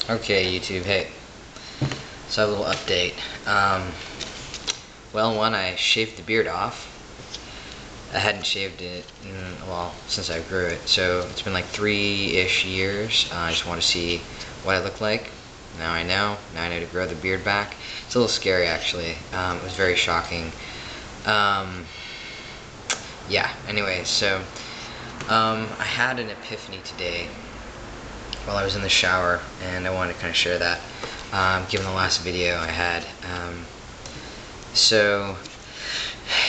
Okay, YouTube, hey. So a little update. Well, one, I shaved the beard off. I hadn't shaved it, since I grew it. So it's been like 3-ish years. I just want to see what I look like. Now I know. Now I know to grow the beard back. It's a little scary, actually. It was very shocking. Yeah, anyway, so I had an epiphany today while I was in the shower, and I wanted to kind of share that, given the last video I had. So,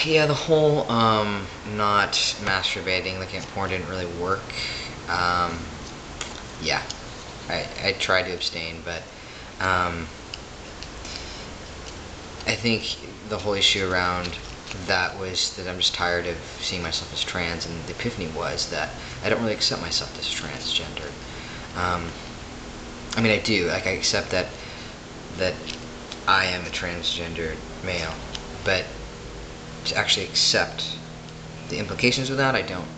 yeah, the whole not masturbating, looking at porn didn't really work. Yeah, I tried to abstain, but I think the whole issue around that was that I'm just tired of seeing myself as trans, and the epiphany was that I don't really accept myself as transgender. I mean, I do. Like, I accept that I am a transgender male, but to actually accept the implications of that, I don't.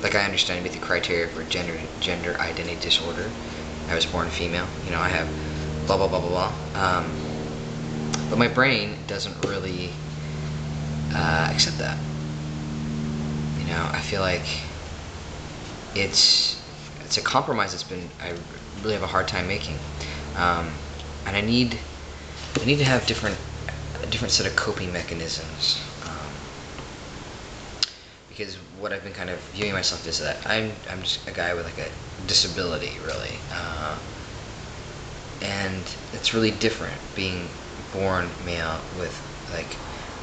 Like, I understand to meet the criteria for gender identity disorder. I was born female. You know, I have blah blah blah blah blah. But my brain doesn't really accept that. You know, I feel like it's a compromise I really have a hard time making, and I need to have a different set of coping mechanisms, because what I've been kind of viewing myself is that I'm just a guy with like a disability, really, and it's really different being born male with like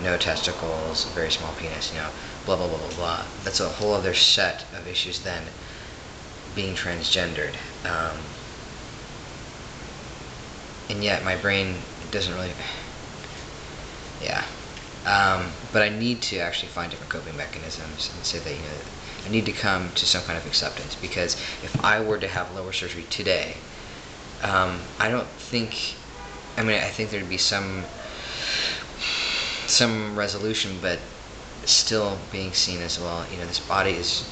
no testicles, very small penis, you know, blah blah blah blah blah. That's a whole other set of issues than being transgendered, and yet my brain doesn't really, yeah. But I need to actually find different coping mechanisms and say that, you know, I need to come to some kind of acceptance, because if I were to have lower surgery today, I don't think, I mean, I think there'd be some resolution, but still being seen as, well, you know, this body is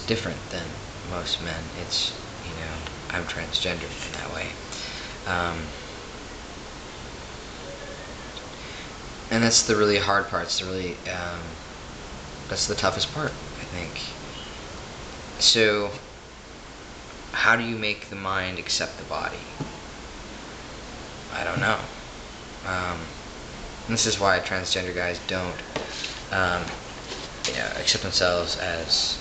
different than most men. It's, you know, I'm transgendered in that way. And that's the really hard part. It's the really, that's the toughest part, I think. So, how do you make the mind accept the body? I don't know. This is why transgender guys don't, you know, accept themselves as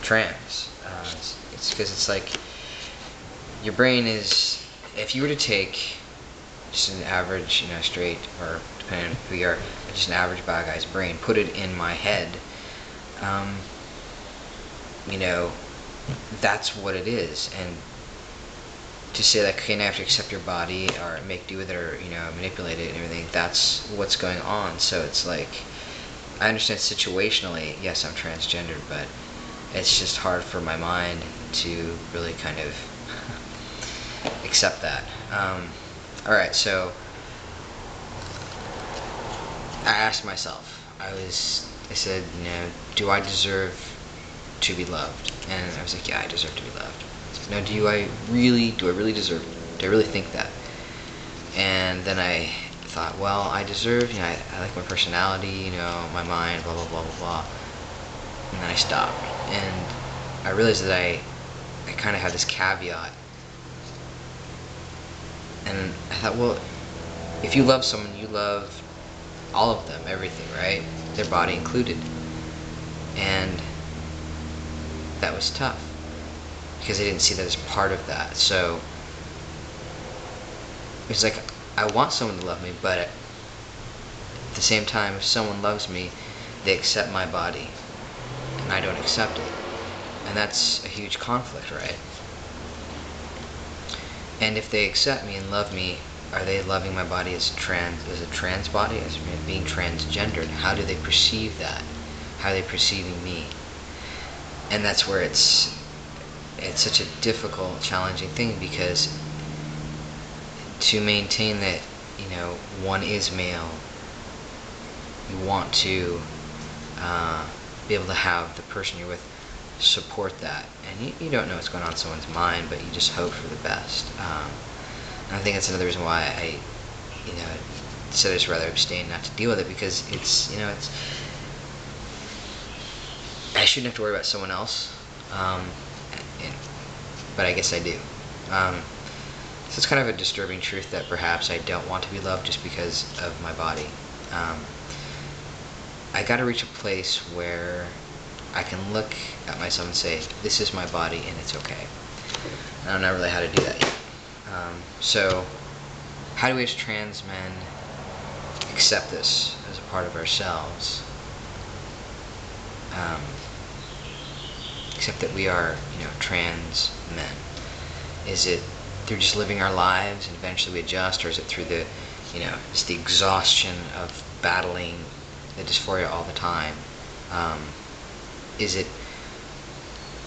trans. It's because it's like your brain is, if you were to take just an average, you know, straight, or depending on who you are, just an average bad guy's brain, put it in my head, you know, that's what it is. And to say that, okay, now I have to accept your body or make do with it, or, you know, manipulate it and everything, that's what's going on. So it's like, I understand situationally, yes, I'm transgendered, but it's just hard for my mind to really kind of accept that. Alright, so I asked myself, I said, you know, do I deserve to be loved? And I was like, yeah, I deserve to be loved. So now, do I really deserve it? Do I really think that? And then I thought, well, I deserve, you know, I like my personality, you know, my mind, blah blah blah blah blah. And then I stopped, and I realized that I kind of had this caveat. And I thought, well, if you love someone, you love all of them, everything, right? Their body included. And that was tough, because I didn't see that as part of that. So it's like, I want someone to love me, but at the same time, if someone loves me, they accept my body, and I don't accept it. And that's a huge conflict, right? And if they accept me and love me, are they loving my body as a trans body, as being transgendered? How do they perceive that? How are they perceiving me? And that's where it's such a difficult, challenging thing, because to maintain that, you know, one is male, you want to be able to have the person you're with support that. And you don't know what's going on in someone's mind, but you just hope for the best. And I think that's another reason why I said I'd just rather abstain, not to deal with it, because it's I shouldn't have to worry about someone else, but I guess I do. So it's kind of a disturbing truth that perhaps I don't want to be loved just because of my body. I got to reach a place where I can look at myself and say, this is my body and it's okay. And I don't know really how to do that yet. So how do we as trans men accept this as a part of ourselves? Accept that we are, trans men. Is it through just living our lives and eventually we adjust, or is it through the, just the exhaustion of battling the dysphoria all the time? Is it,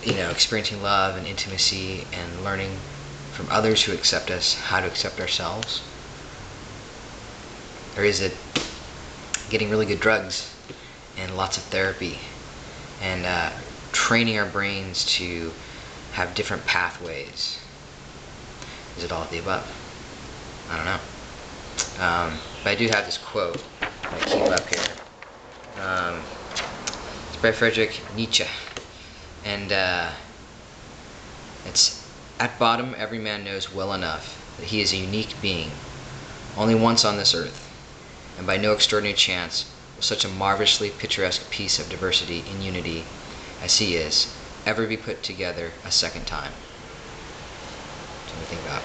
experiencing love and intimacy and learning from others who accept us how to accept ourselves? Or is it getting really good drugs and lots of therapy and training our brains to have different pathways? Is it all of the above? I don't know. But I do have this quote that I keep up here. It's by Friedrich Nietzsche. And it's, at bottom, every man knows well enough that he is a unique being, only once on this earth, and by no extraordinary chance will such a marvelously picturesque piece of diversity in unity as he is ever be put together a second time. Something to think about.